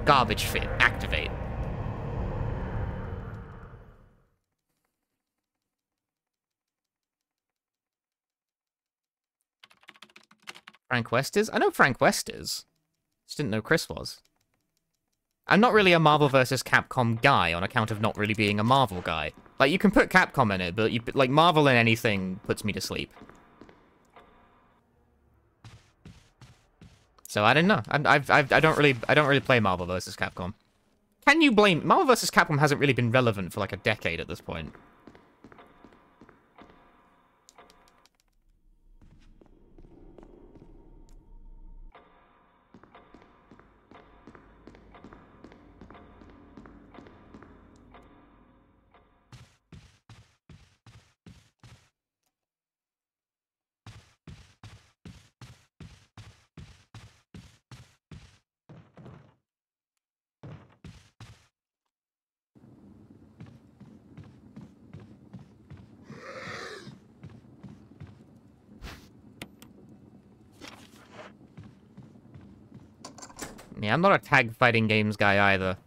Garbage fit. Activate. Frank West is? I know Frank West is. Just didn't know Chris was. I'm not really a Marvel vs. Capcom guy on account of not really being a Marvel guy. Like, you can put Capcom in it, but like Marvel in anything puts me to sleep. So I don't know. I don't really play Marvel vs. Capcom. Can you blame Marvel vs. Capcom? Hasn't really been relevant for like a decade at this point. Yeah, I'm not a tag fighting games guy either.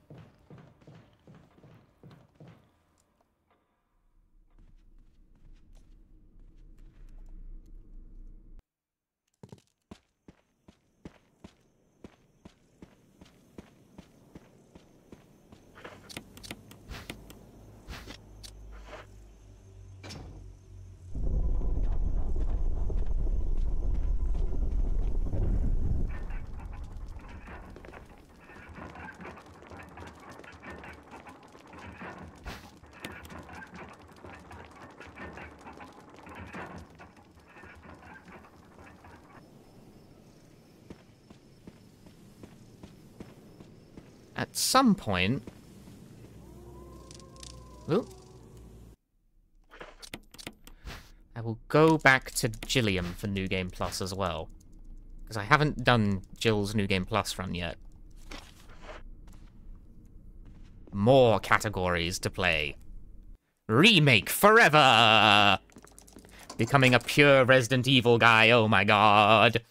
At some point... Ooh. I will go back to Gilliam for New Game Plus as well. Because I haven't done Jill's New Game Plus run yet. More categories to play. Remake forever! Becoming a pure Resident Evil guy, oh my god.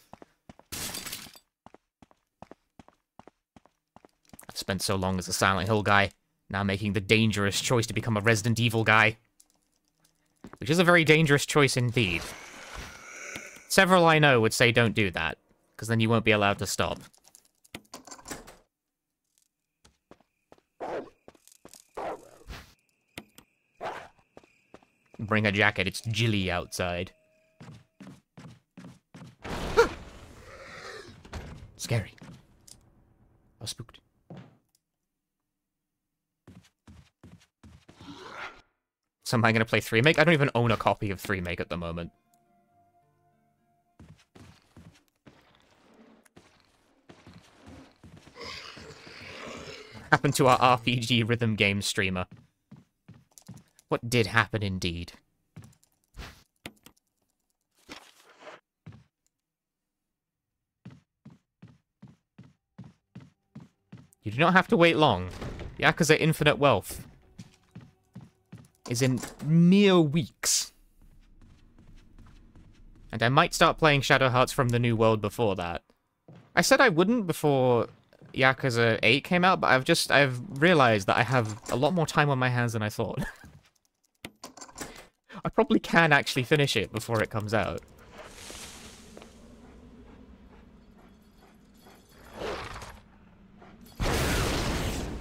I've spent so long as a Silent Hill guy, now making the dangerous choice to become a Resident Evil guy. Which is a very dangerous choice indeed. Several I know would say don't do that, because then you won't be allowed to stop. Bring a jacket, it's Jilly outside. Scary. I was spooked. So am I going to play 3-Make? I don't even own a copy of 3-Make at the moment. What happened to our RPG rhythm game streamer? What did happen indeed? You do not have to wait long. Yakuza Infinite Wealth is in mere weeks. And I might start playing Shadow Hearts from the New World before that. I said I wouldn't before Yakuza 8 came out, but I've realized that I have a lot more time on my hands than I thought. I probably can actually finish it before it comes out.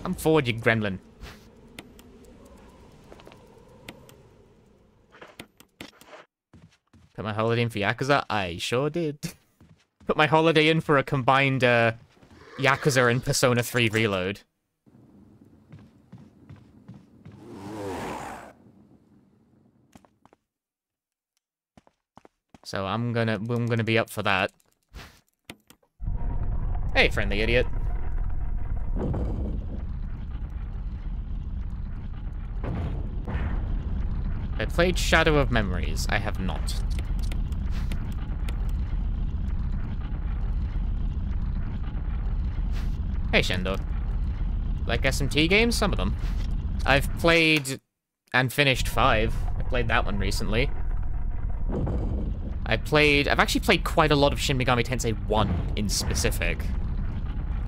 Come forward, you gremlin. Put my holiday in for Yakuza? I sure did. Put my holiday in for a combined Yakuza and Persona 3 reload. So I'm gonna be up for that. Hey, friendly idiot. I played Shadow of Memories. I have not. Hey, Shendo. Like SMT games? Some of them. I've played and finished 5. I played that one recently. I've actually played quite a lot of Shin Megami Tensei 1 in specific.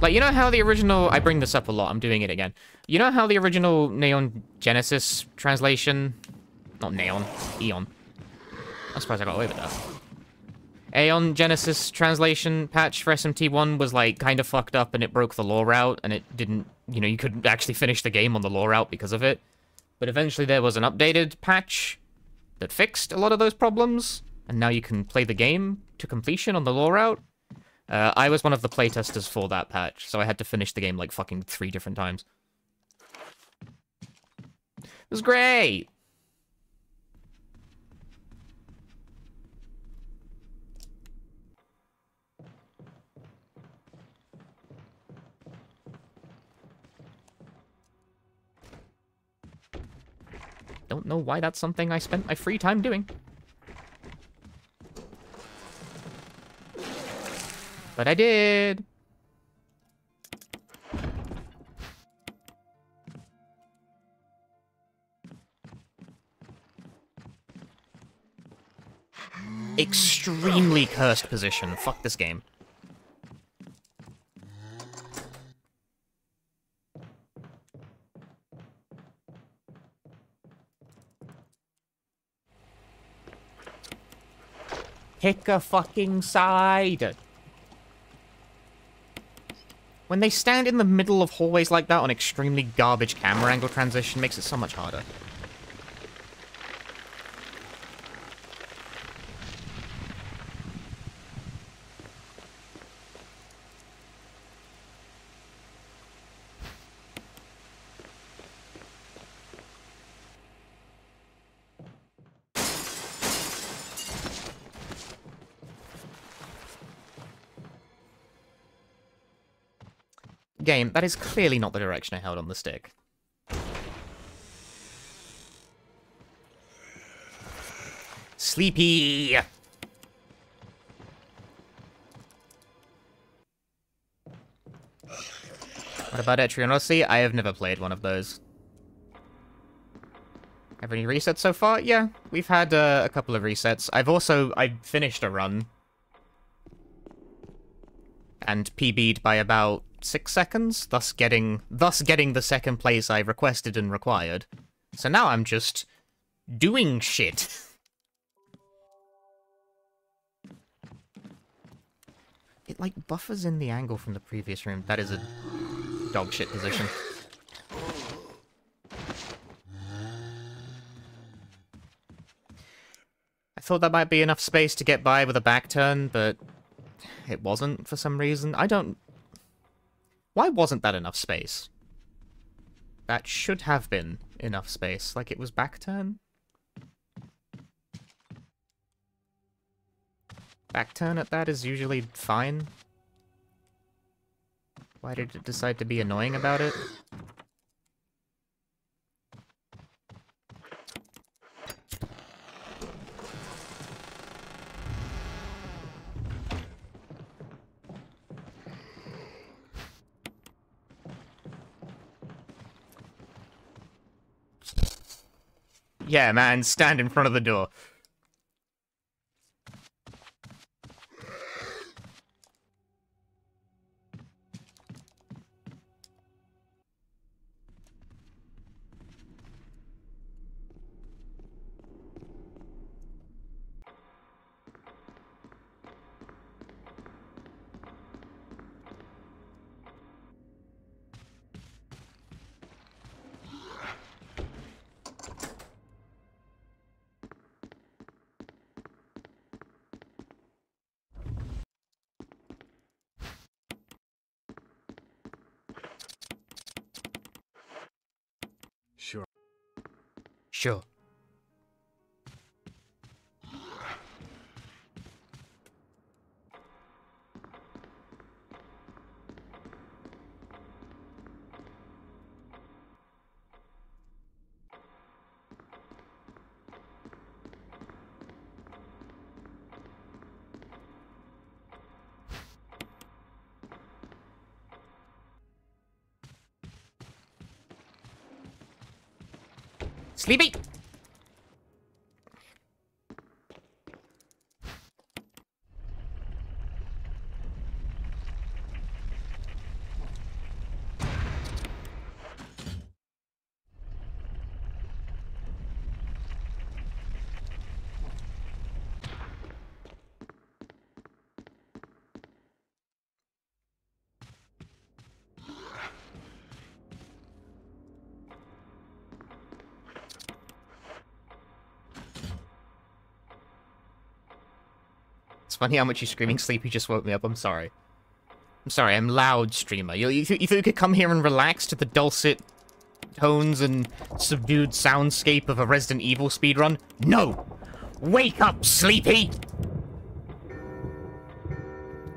Like, you know how the original... I bring this up a lot, I'm doing it again. You know how the original Neon Genesis translation... Not Neon, Eon. I'm surprised I got away with that. Aeon Genesis translation patch for SMT1 was, like, kind of fucked up and it broke the lore route and it didn't... You know, you couldn't actually finish the game on the lore route because of it. But eventually there was an updated patch that fixed a lot of those problems, and now you can play the game to completion on the lore route. I was one of the playtesters for that patch, so I had to finish the game like fucking 3 different times. It was great! Don't know why that's something I spent my free time doing. But I did! Extremely cursed position. Fuck this game. Pick a fucking side! When they stand in the middle of hallways like that on extremely garbage camera angle transition, makes it so much harder. Game, that is clearly not the direction I held on the stick. Sleepy! What about Etrian Odyssey? I have never played one of those. Have any resets so far? Yeah, we've had a couple of resets. I finished a run. And PB'd by about 6 seconds, thus getting the second place I requested and required. So now I'm just doing shit. It, like, buffers in the angle from the previous room. That is a dog shit position. I thought that might be enough space to get by with a back turn, but it wasn't for some reason. Why wasn't that enough space? That should have been enough space. Like, it was back turn? Back turn at that is usually fine. Why did it decide to be annoying about it? Yeah, man, stand in front of the door. Sure. Sleepy! It's funny how much you screaming sleepy just woke me up. I'm sorry. I'm sorry, I'm loud, streamer. You think you could come here and relax to the dulcet tones and subdued soundscape of a Resident Evil speedrun? No! Wake up, sleepy!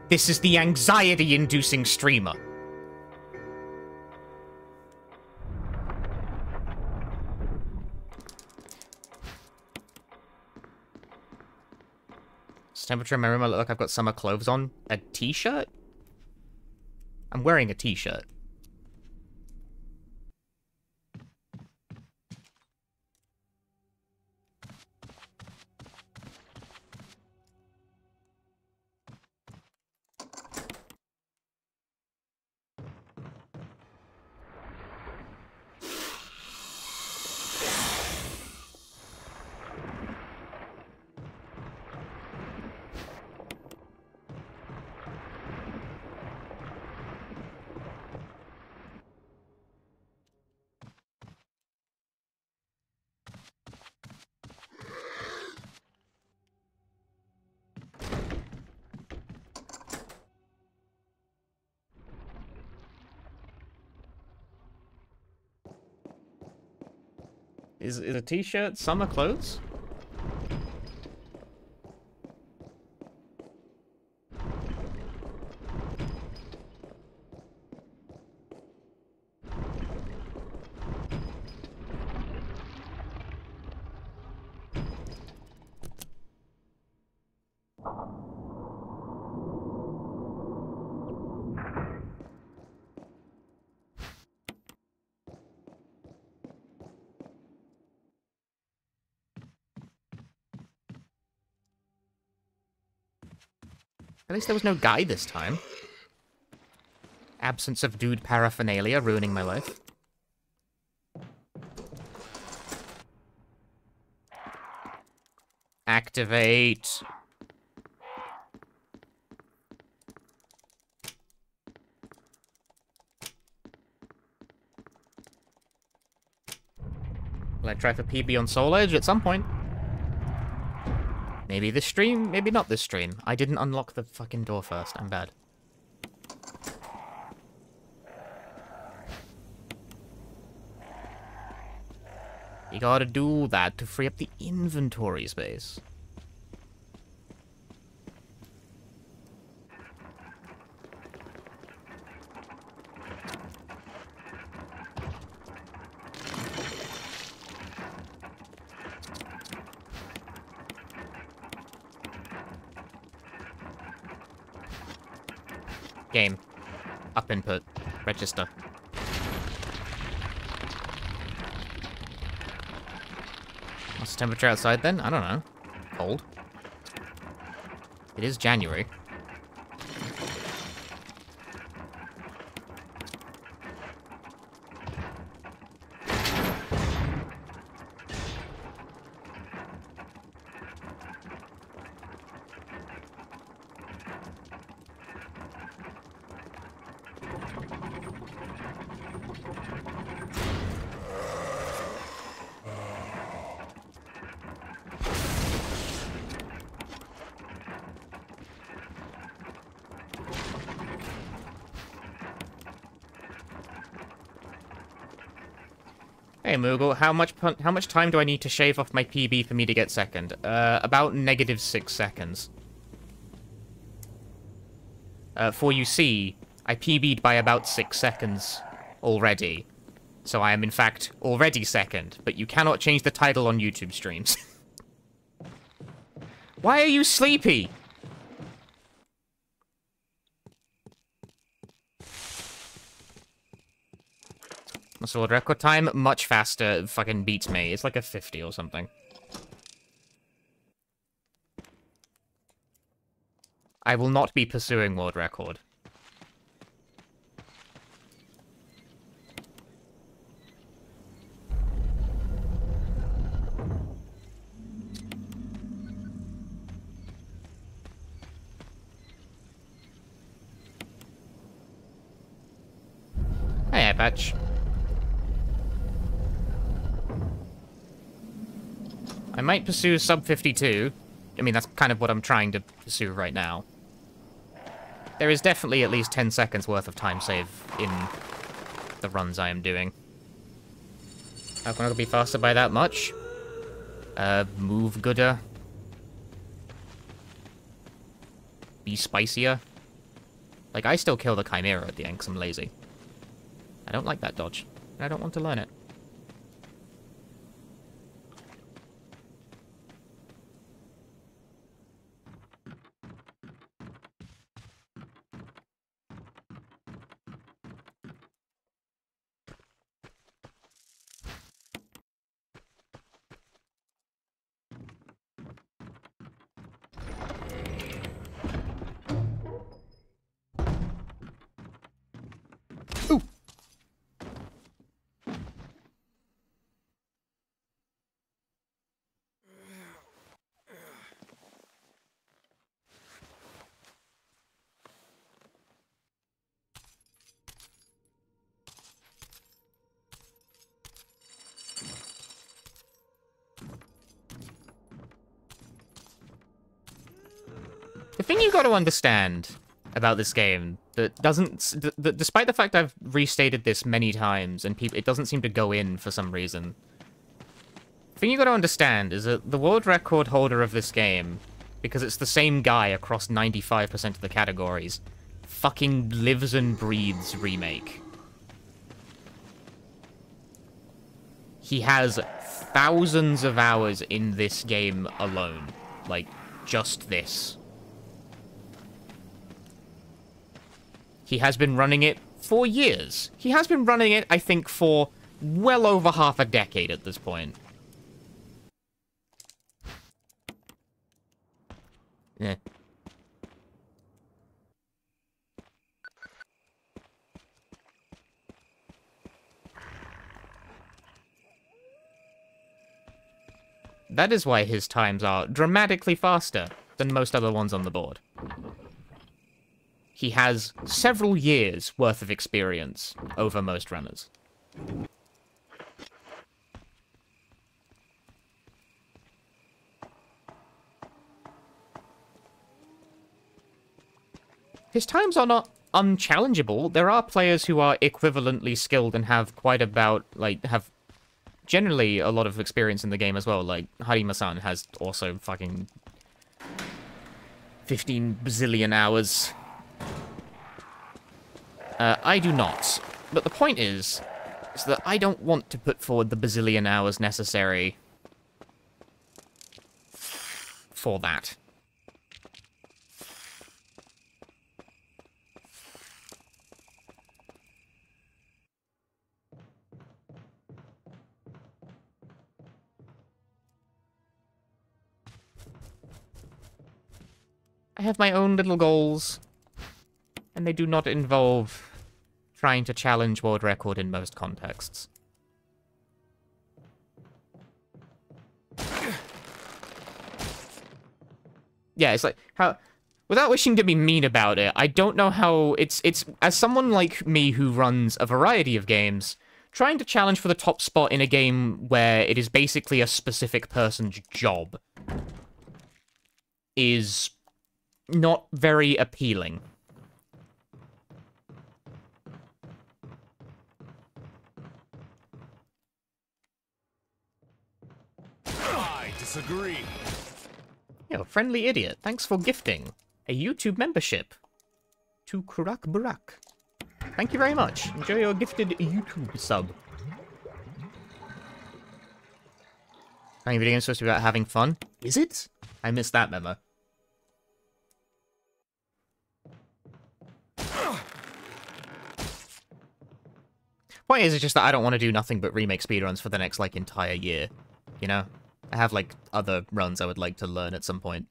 This is the anxiety-inducing streamer. Temperature in my room, I look like I've got summer clothes on. A t-shirt? I'm wearing a t-shirt. Is a t-shirt summer clothes? At least there was no guy this time. Absence of dude paraphernalia ruining my life. Activate. Will I try for PB on Soul Edge at some point? Maybe this stream, maybe not this stream. I didn't unlock the fucking door first. I'm bad. You gotta do that to free up the inventory space. Game. Up input. Register. What's the temperature outside then? I don't know. Cold. It is January. Hey Moogle, how much time do I need to shave off my PB for me to get second? About -6 seconds. For you see, I PB'd by about 6 seconds already. So I am in fact already second, but you cannot change the title on YouTube streams. Why are you sleepy? So record time, much faster, fucking beats me. It's like a 50 or something. I will not be pursuing world record. Hey, Patch. I might pursue sub 52, I mean, that's kind of what I'm trying to pursue right now. There is definitely at least 10 seconds worth of time save in the runs I am doing. How can I be faster by that much? Move gooder. Be spicier. Like, I still kill the Chimera at the end because I'm lazy. I don't like that dodge. And I don't want to learn it. The thing you got to understand about this game that doesn't, despite the fact I've restated this many times and it doesn't seem to go in for some reason. The thing you got to understand is that the world record holder of this game, because it's the same guy across 95% of the categories, fucking lives and breathes remake. He has thousands of hours in this game alone. Like, just this. He has been running it for years. He has been running it, I think, for well over half a decade at this point. Yeah. That is why his times are dramatically faster than most other ones on the board. He has several years worth of experience over most runners. His times are not unchallengeable. There are players who are equivalently skilled and have quite about, like, have generally a lot of experience in the game as well. Like, Harima-san has also fucking 15 bazillion hours. I do not. But the point is that I don't want to put forward the bazillion hours necessary for that. I have my own little goals, and they do not involve trying to challenge world record in most contexts. Yeah, it's like, how, without wishing to be mean about it, I don't know how it's, as someone like me who runs a variety of games, trying to challenge for the top spot in a game where it is basically a specific person's job is not very appealing. I disagree. Yo, friendly idiot, thanks for gifting a YouTube membership to Kurak Burak. Thank you very much. Enjoy your gifted YouTube sub. Playing video games supposed to be about having fun? Is it? I missed that memo. Point is, it's just that I don't want to do nothing but remake speedruns for the next, like, entire year. You know? I have, like, other runs I would like to learn at some point.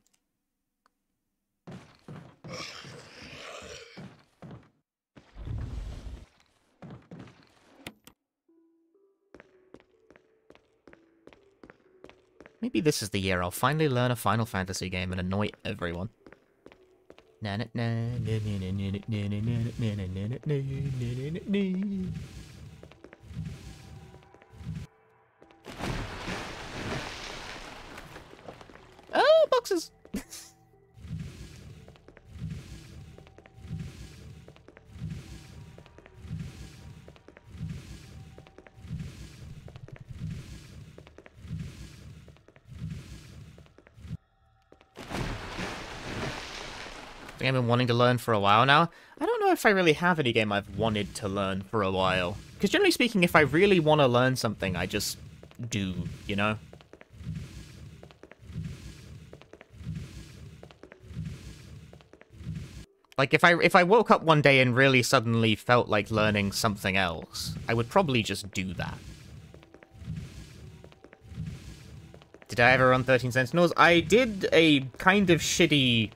Maybe this is the year I'll finally learn a Final Fantasy game and annoy everyone. Oh, boxes. I've been wanting to learn for a while now. I don't know if I really have any game I've wanted to learn for a while. Because generally speaking, if I really want to learn something, I just do, you know? Like, if I woke up one day and really suddenly felt like learning something else, I would probably just do that. Did I ever run 13 Sentinels? I did a kind of shitty...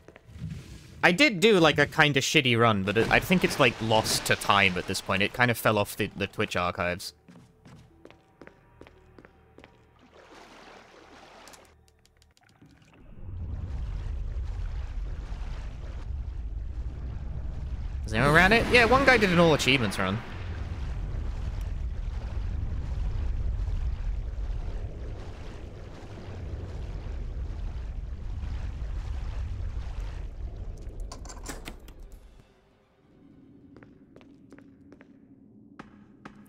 I did do, like, a kind of shitty run, but I think it's, like, lost to time at this point. It kind of fell off the Twitch archives. Has anyone ran it? Yeah, one guy did an all achievements run.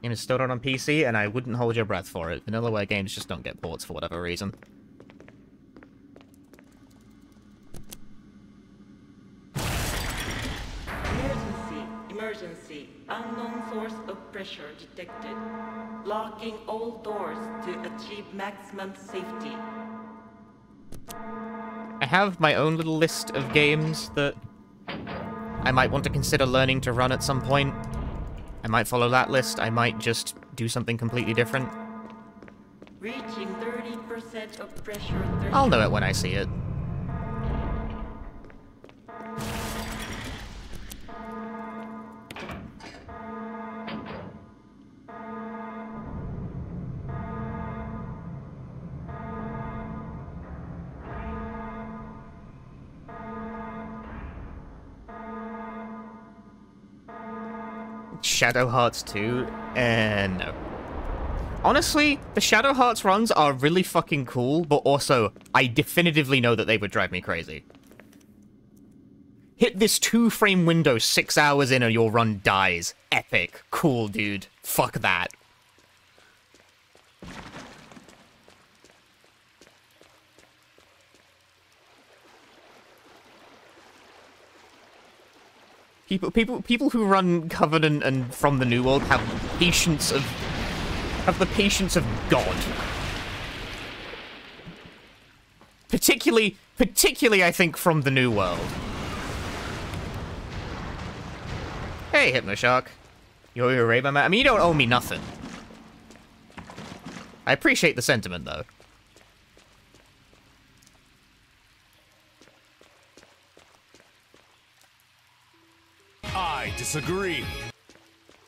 Game is still out on PC, and I wouldn't hold your breath for it. Vanillaware games just don't get ports for whatever reason. Emergency. Unknown source of pressure detected. Locking all doors to achieve maximum safety. I have my own little list of games that I might want to consider learning to run at some point. I might follow that list, I might just do something completely different. Reaching 30% of pressure. I'll know it when I see it. Shadow Hearts 2? No. Honestly, the Shadow Hearts runs are really fucking cool, but also, I definitively know that they would drive me crazy. Hit this 2-frame window 6 hours in and your run dies. Epic. Cool, dude. Fuck that. People who run Covenant and From the New World have the patience of God. Particularly, I think, From the New World. Hey, Hypnoshark. You're a Rainbow Man. I mean, you don't owe me nothing. I appreciate the sentiment, though. I disagree.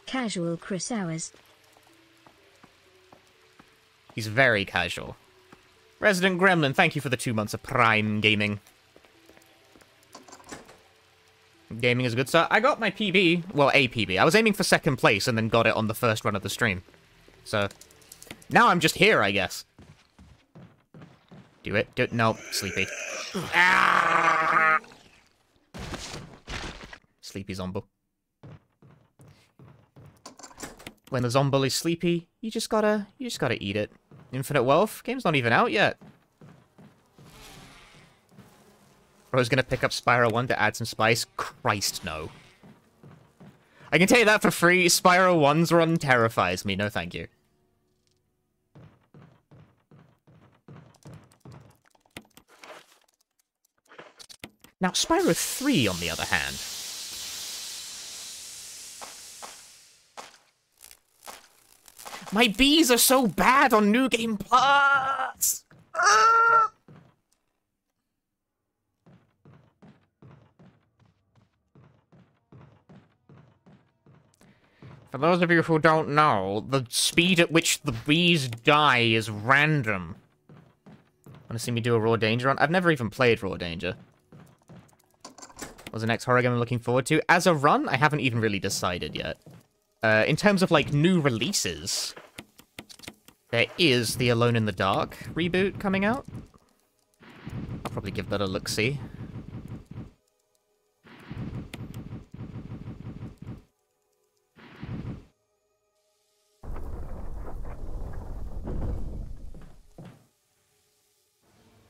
Casual Chris Hours. He's very casual. Resident Gremlin, thank you for the 2 months of Prime Gaming. Gaming is a good start. I got my PB. Well, a PB. I was aiming for 2nd place and then got it on the first run of the stream. So, now I'm just here, I guess. Do it. Do it. No, sleepy. Ah! Sleepy Zombo. When the Zombo is sleepy, you just gotta eat it. Infinite Wealth? Game's not even out yet. Bro's gonna pick up Spyro 1 to add some spice? Christ, no. I can tell you that for free, Spyro 1's run terrifies me, no thank you. Now, Spyro 3, on the other hand... My bees are so bad on New Game Plus! Ah! For those of you who don't know, the speed at which the bees die is random. Want to see me do a Raw Danger run? I've never even played Raw Danger. What's the next horror game I'm looking forward to? As a run, I haven't even really decided yet. In terms of, like, new releases, there is the Alone in the Dark reboot coming out. I'll probably give that a look-see.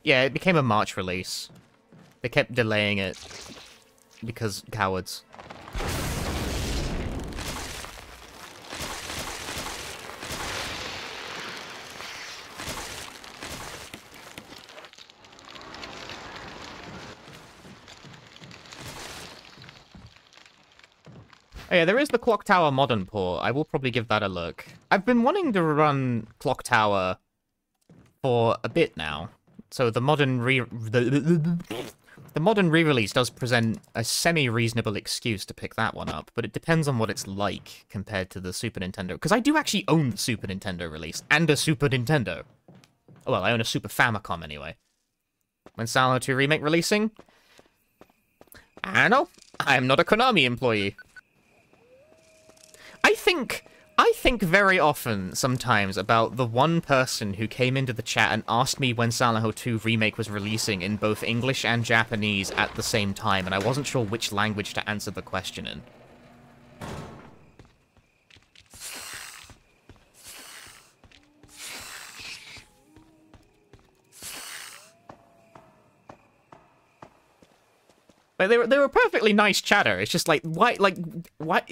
Yeah, it became a March release. They kept delaying it because cowards. Oh yeah, there is the Clock Tower Modern port. I will probably give that a look. I've been wanting to run Clock Tower for a bit now. So the modern the modern re-release does present a semi-reasonable excuse to pick that one up, but it depends on what it's like compared to the Super Nintendo. Because I do actually own the Super Nintendo release, and a Super Nintendo. Oh, well, I own a Super Famicom anyway. When Silent Hill 2 Remake releasing? I don't know. I'm not a Konami employee. I think very often, sometimes, about the one person who came into the chat and asked me when Silent Hill 2 Remake was releasing in both English and Japanese at the same time, and I wasn't sure which language to answer the question in. But they were perfectly nice chatter. It's just like, why,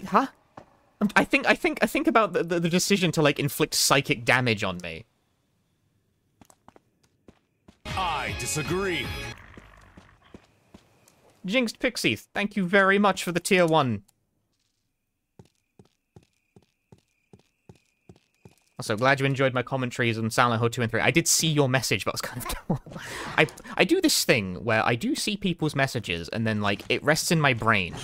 huh? I think about the decision to, like, inflict psychic damage on me. I disagree. Jinxed Pixie, thank you very much for the tier 1. Also, glad you enjoyed my commentaries on Silent Hill 2 and 3. I did see your message, but I was kind of... I do this thing where I do see people's messages, and then, like, it rests in my brain.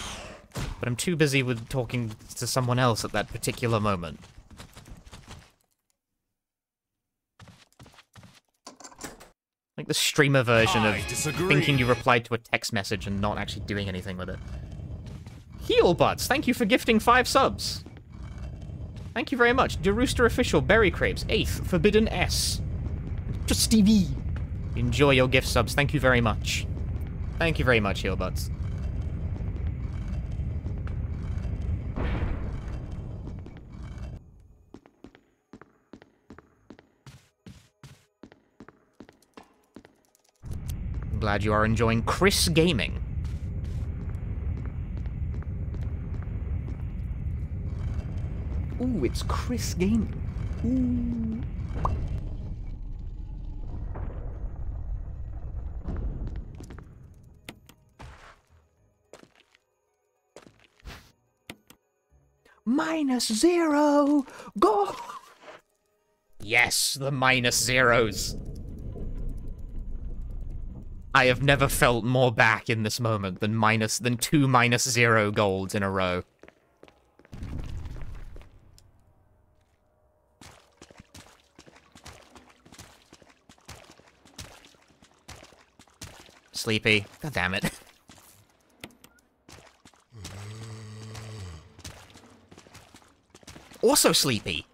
But I'm too busy with talking to someone else at that particular moment. Like the streamer version of thinking you replied to a text message and not actually doing anything with it. Heelbutts, thank you for gifting 5 subs. Thank you very much. DeRooster Official, Berry Crepes, 8th, Forbidden S. Just Stevie. Enjoy your gift subs, thank you very much. Thank you very much, Heelbutts. I'm glad you are enjoying Chris Gaming. Ooh, it's Chris Gaming. Ooh. -0! Go! Yes, the -0s. I have never felt more back in this moment than two -0 golds in a row. Sleepy. God damn it. Also sleepy.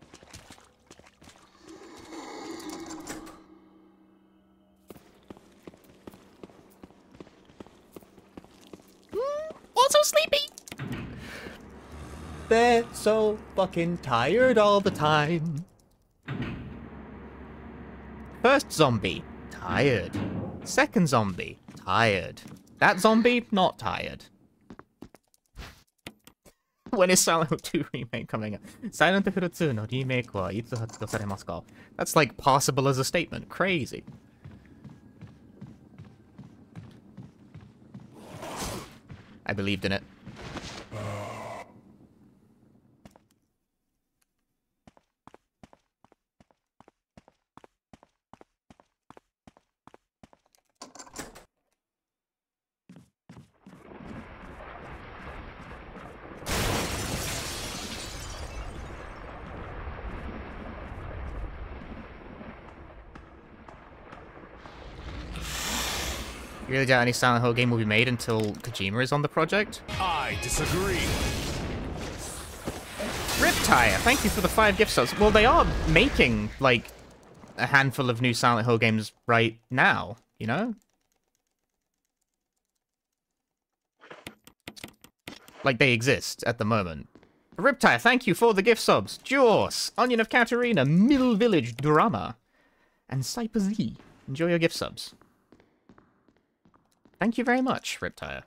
Also sleepy. They're so fucking tired all the time. First zombie, tired. Second zombie, tired. That zombie, not tired. When is Silent Hill 2 remake coming up? Silent Hill 2 no remake wa itsu hatsuhou saremasu ka? That's like possible as a statement. Crazy. I believed in it. You really doubt any Silent Hill game will be made until Kojima is on the project? I disagree. Riptire, thank you for the 5 gift subs. Well, they are making, like, a handful of new Silent Hill games right now, you know? Like they exist at the moment. Riptire, thank you for the gift subs. Jaws, Onion of Katarina, Middle Village Drama, and Cyper Z. Enjoy your gift subs. Thank you very much, Riptire.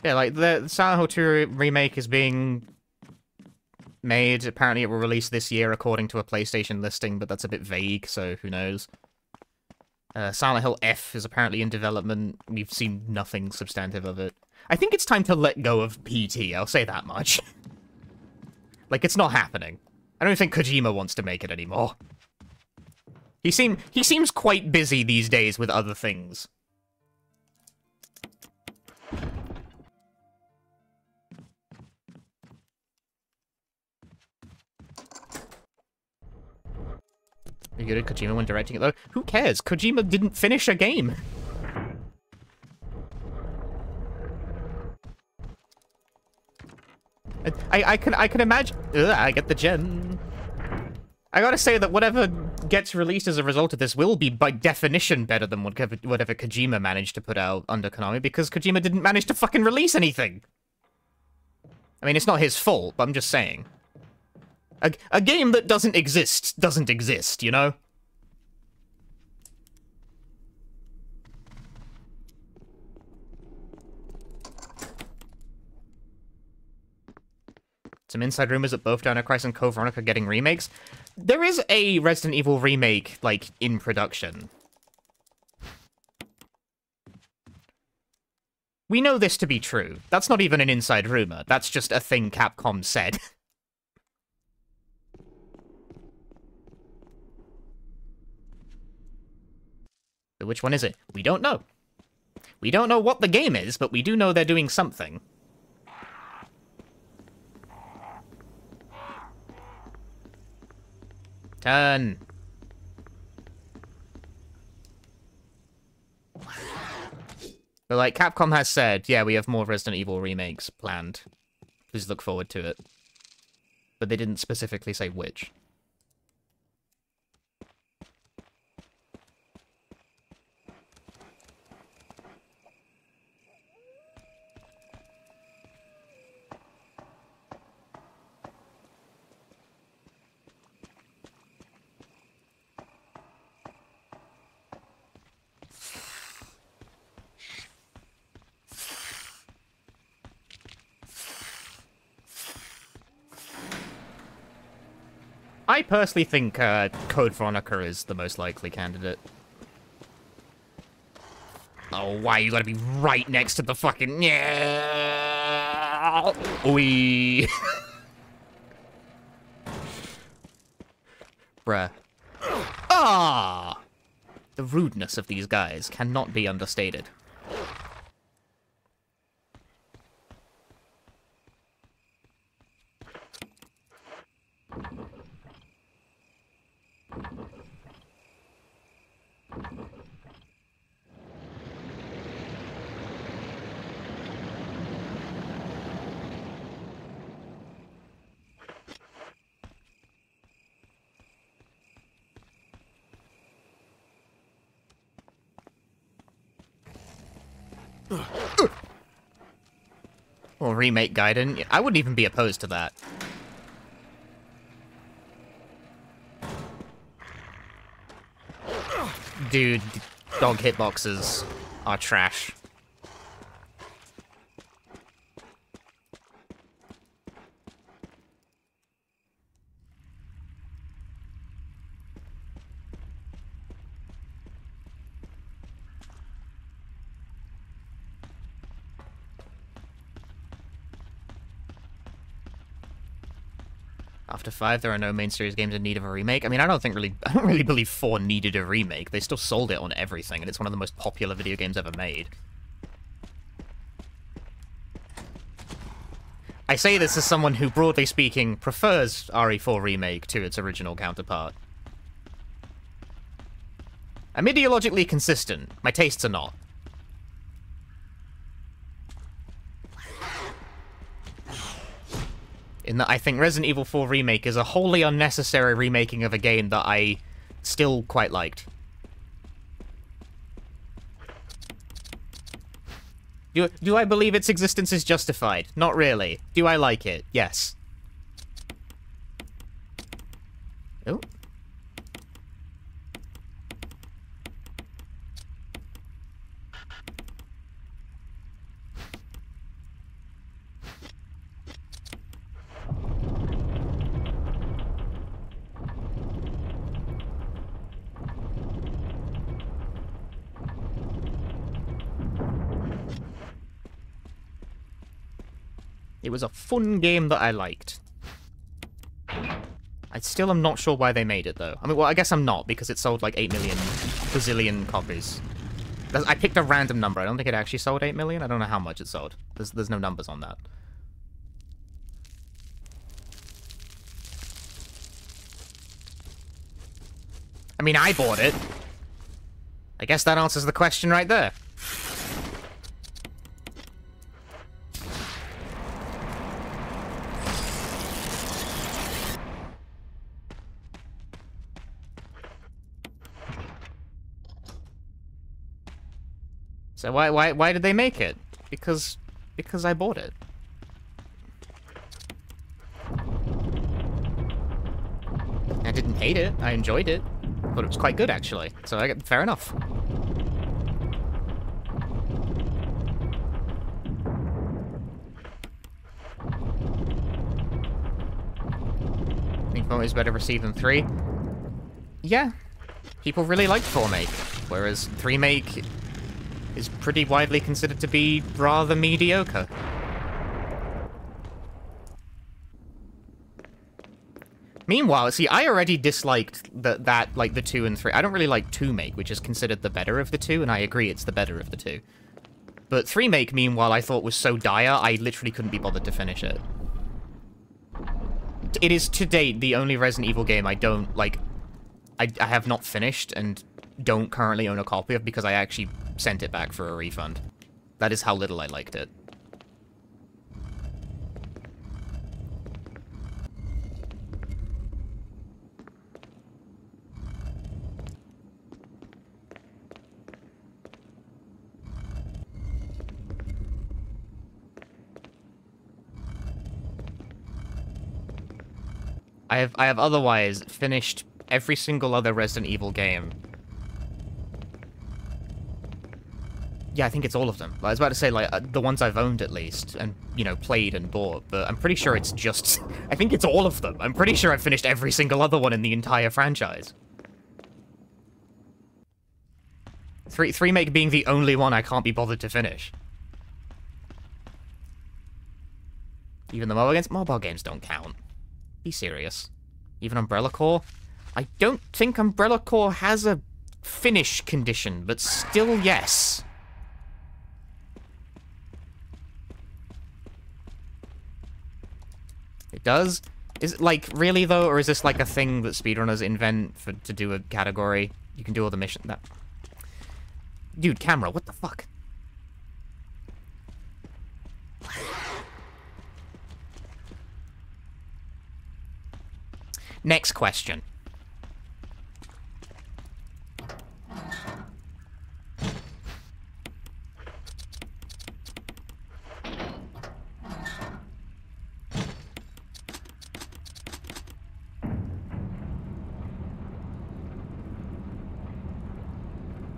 Yeah, like the Silent Hill 2 remake is being made. Apparently it will release this year according to a PlayStation listing, but that's a bit vague, so who knows. Silent Hill F is apparently in development. We've seen nothing substantive of it. I think it's time to let go of PT, I'll say that much. Like, it's not happening. I don't think Kojima wants to make it anymore. He seems quite busy these days with other things. Are you good at Kojima when directing it, though? Who cares? Kojima didn't finish a game. I can imagine... Ugh, I get the gen. I gotta say that whatever gets released as a result of this will be, by definition, better than whatever Kojima managed to put out under Konami, because Kojima didn't manage to fucking release anything. I mean, it's not his fault, but I'm just saying. A game that doesn't exist, you know? Some inside rumors that both Dino Crisis and Code Veronica are getting remakes. There is a Resident Evil remake, like, in production. We know this to be true. That's not even an inside rumor. That's just a thing Capcom said. So which one is it? We don't know. We don't know what the game is, but we do know they're doing something. Turn. But like Capcom has said, yeah, we have more Resident Evil remakes planned. Please look forward to it. But they didn't specifically say which. I personally think Code Veronica is the most likely candidate. Oh, why you gotta be right next to the fucking... Yeah. Oi. Bruh. Ah! The rudeness of these guys cannot be understated. Or remake Gaiden. I wouldn't even be opposed to that. Dude, dog hitboxes are trash. After 5, there are no main series games in need of a remake. I mean, I don't really believe 4 needed a remake. They still sold it on everything, and it's one of the most popular video games ever made. I say this as someone who, broadly speaking, prefers RE4 Remake to its original counterpart. I'm ideologically consistent. My tastes are not. In that I think Resident Evil 4 Remake is a wholly unnecessary remaking of a game that I still quite liked. Do I believe its existence is justified? Not really. Do I like it? Yes. Oh. It was a fun game that I liked. I still am not sure why they made it, though. I mean, well, I guess I'm not, because it sold like 8 million bazillion copies. I picked a random number. I don't think it actually sold 8 million. I don't know how much it sold. There's no numbers on that. I mean, I bought it. I guess that answers the question right there. So why did they make it? Because I bought it. I didn't hate it. I enjoyed it. Thought it was quite good, actually. So fair enough. Think 4 is better received than 3? Yeah. People really liked 4 Make, whereas 3 Make is pretty widely considered to be rather mediocre. Meanwhile, see, I already disliked like the 2 and 3. I don't really like 2 Make, which is considered the better of the 2, and I agree it's the better of the 2. But 3 Make, meanwhile, I thought was so dire, I literally couldn't be bothered to finish it. It is, to date, the only Resident Evil game I don't, like, I have not finished and don't currently own a copy of because I actually sent it back for a refund. That is how little I liked it. I have otherwise finished every single other Resident Evil game. Yeah, I think it's all of them. I was about to say, like, the ones I've owned at least, and, you know, played and bought, but I'm pretty sure it's just... I think it's all of them. I'm pretty sure I've finished every single other one in the entire franchise. 3 Make being the only one I can't be bothered to finish. Even the mobile games don't count. Be serious. Even Umbrella Corps? I don't think Umbrella Corps has a finish condition, but still yes. It does? Is it, like, really, though? Or is this, like, a thing that speedrunners invent to do a category? You can do all the missions. That... Dude, camera, what the fuck? Next question.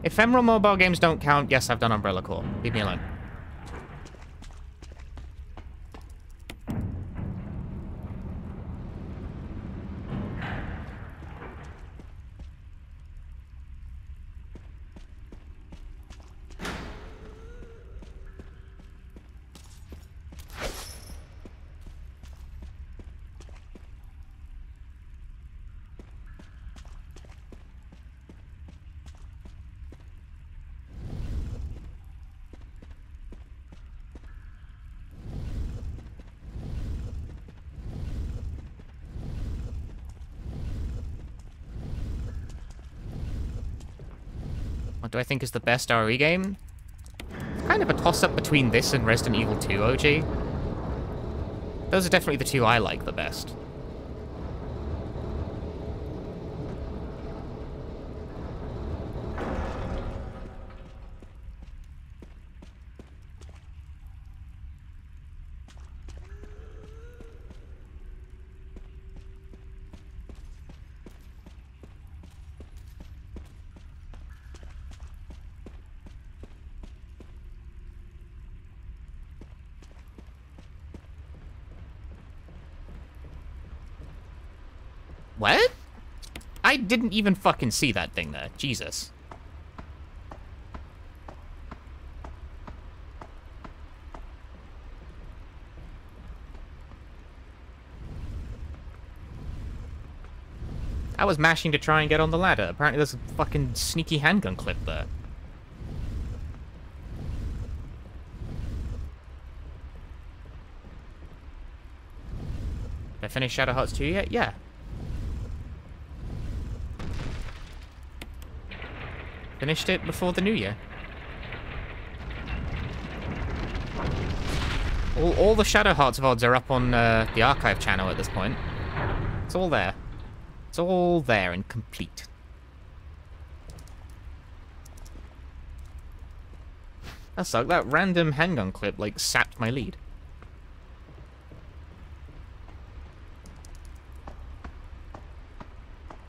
Ephemeral mobile games don't count. Yes, I've done Umbrella Corps. Leave me alone. What do I think is the best RE game? Kind of a toss-up between this and Resident Evil 2 OG. Those are definitely the two I like the best. What? I didn't even fucking see that thing there. Jesus. I was mashing to try and get on the ladder. Apparently there's a fucking sneaky handgun clip there. Did I finish Shadow Hearts 2 yet? Yeah. Finished it before the new year. All the Shadow Hearts VODs are up on the archive channel at this point. It's all there. It's all there and complete. That sucked. That random handgun clip, like, sapped my lead.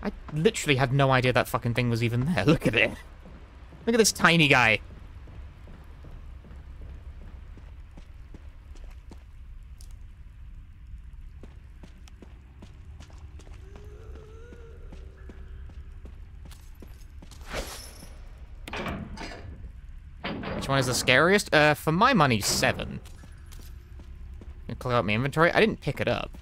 I literally had no idea that fucking thing was even there. Look at it. Look at this tiny guy. Which one is the scariest? For my money, 7. Clear out my inventory. I didn't pick it up.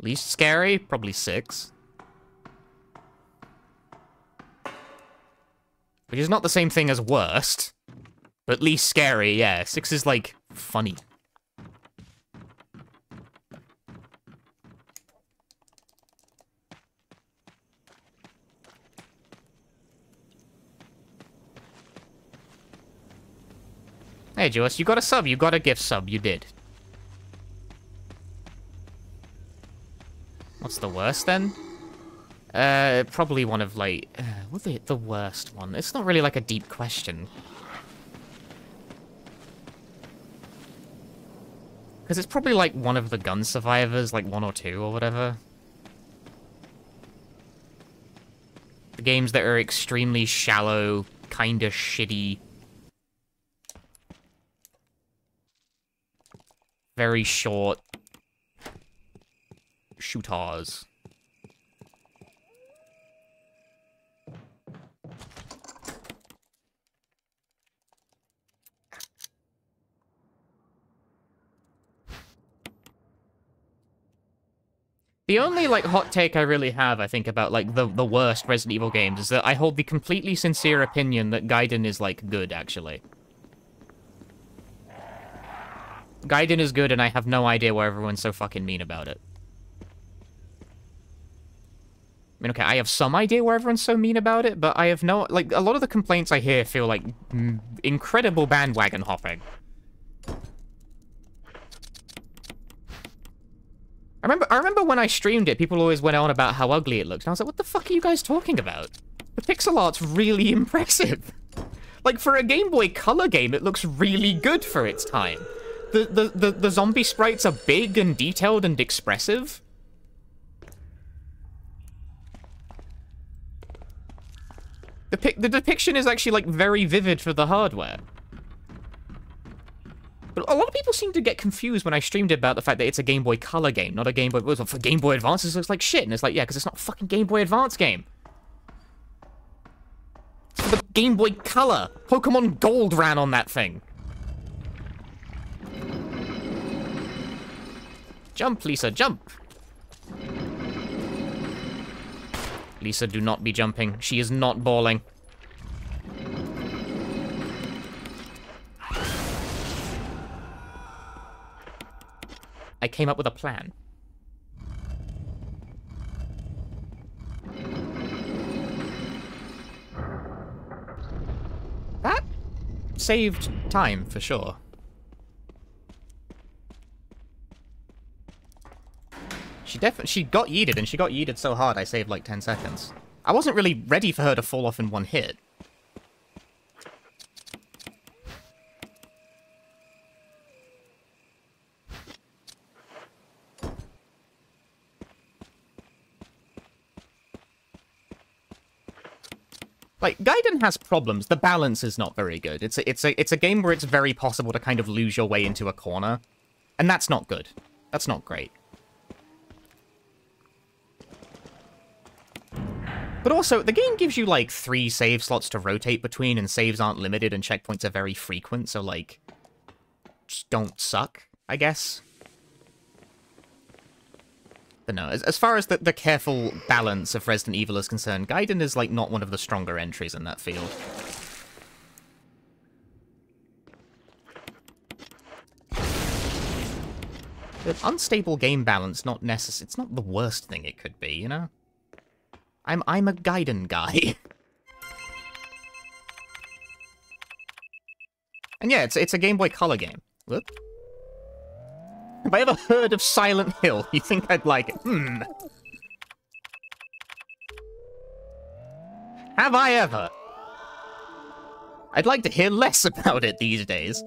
Least scary? Probably 6. Which is not the same thing as worst. But least scary, yeah. 6 is, like, funny. Hey, Joyce, you got a sub. You got a gift sub. You did. What's the worst, then? Probably one of, like... what's the worst one? It's not really, like, a deep question. Because it's probably, like, one of the gun survivors, like 1 or 2 or whatever. The games that are extremely shallow, kinda shitty. Very short. Shooters. The only, like, hot take I really have, I think, about, like, the worst Resident Evil games is that I hold the completely sincere opinion that Gaiden is, like, good, actually. Gaiden is good, and I have no idea why everyone's so fucking mean about it. I mean, okay, I have some idea why everyone's so mean about it, but I have no... Like, a lot of the complaints I hear feel like incredible bandwagon hopping. I remember when I streamed it, people always went on about how ugly it looked, and I was like, what the fuck are you guys talking about? The pixel art's really impressive. Like, for a Game Boy Color game, it looks really good for its time. The zombie sprites are big and detailed and expressive. The depiction is actually, like, very vivid for the hardware. But a lot of people seem to get confused when I streamed about the fact that it's a Game Boy Color game, not a Game Boy... Well, for Game Boy Advance, it looks like shit. And it's like, yeah, because it's not a fucking Game Boy Advance game. It's for the Game Boy Color. Pokemon Gold ran on that thing. Jump, Lisa, jump. Lisa, do not be jumping. She is not balling. I came up with a plan. That saved time, for sure. She got yeeted, and she got yeeted so hard I saved like 10 seconds. I wasn't really ready for her to fall off in one hit. Like, Gaiden has problems. The balance is not very good. It's a game where it's very possible to kind of lose your way into a corner. And that's not good. That's not great. But also, the game gives you, like, 3 save slots to rotate between, and saves aren't limited, and checkpoints are very frequent, so, like, just don't suck, I guess. But no, as far as the careful balance of Resident Evil is concerned, Gaiden is, like, not one of the stronger entries in that field. But unstable game balance, not necessary. It's not the worst thing it could be, you know? I'm a Gaiden guy. And yeah, it's a Game Boy Color game. Whoop. Have I ever heard of Silent Hill? You think I'd like it? Have I ever? I'd like to hear less about it these days.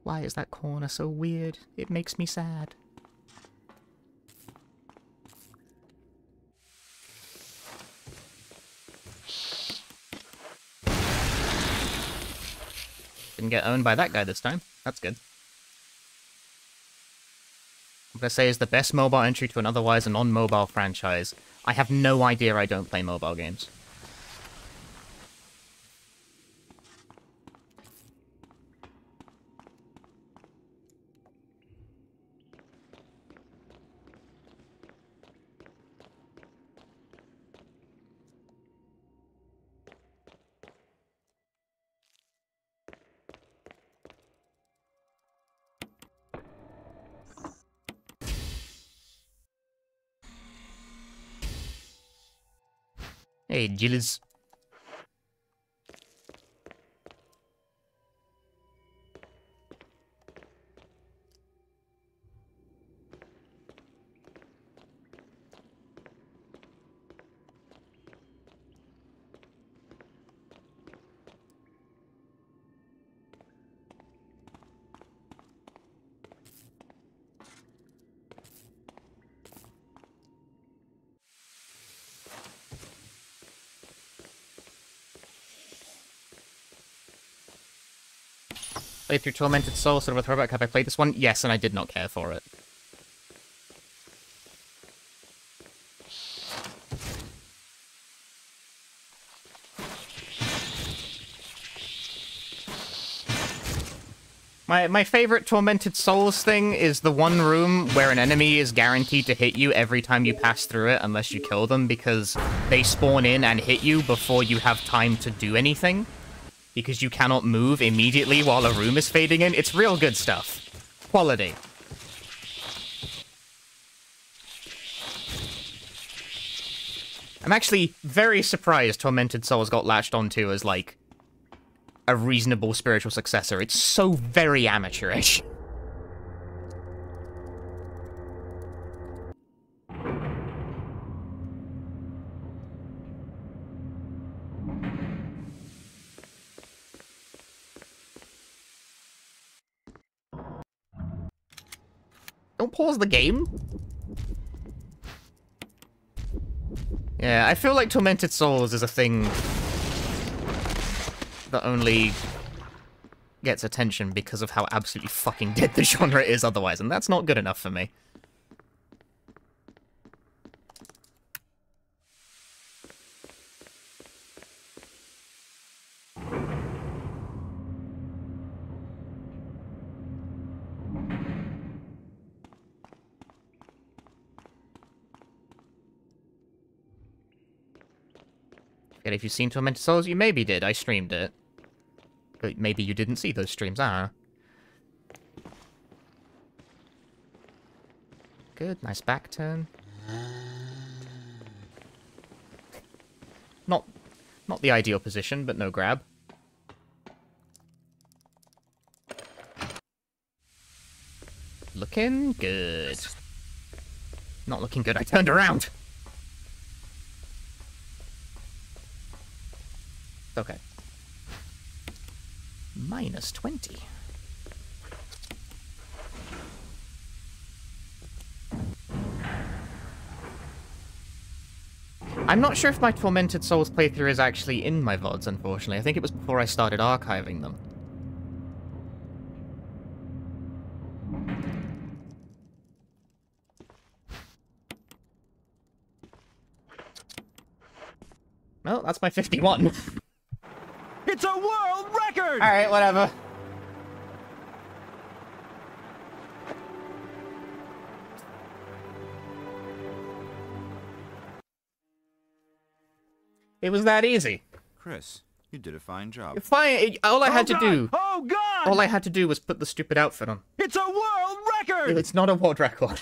Why is that corner so weird? It makes me sad. Didn't get owned by that guy this time. That's good. What I say is the best mobile entry to an otherwise a non-mobile franchise. I have no idea. I don't play mobile games. Hey, Gilles. Played through Tormented Souls, sort of a throwback. Have I played this one? Yes, and I did not care for it. My favorite Tormented Souls thing is the one room where an enemy is guaranteed to hit you every time you pass through it unless you kill them, because they spawn in and hit you before you have time to do anything. Because you cannot move immediately while a room is fading in. It's real good stuff. Quality. I'm actually very surprised Tormented Souls got latched onto as, like, a reasonable spiritual successor. It's so very amateurish. Don't pause the game. Yeah, I feel like Tormented Souls is a thing that only gets attention because of how absolutely fucking dead the genre is otherwise, and that's not good enough for me. And if you've seen Tormented Souls, you maybe did. I streamed it. But maybe you didn't see those streams. I don't know. Good, nice back turn. Not the ideal position, but no grab. Looking good. Not looking good, I turned around! Okay. Minus 20. I'm not sure if my Tormented Souls playthrough is actually in my VODs, unfortunately. I think it was before I started archiving them. Well, that's my 51. It's a world record! Alright, whatever. It was that easy. Chris, you did a fine job. Fine. All I had to do. Oh God! All I had to do was put the stupid outfit on. It's a world record! It's not a world record.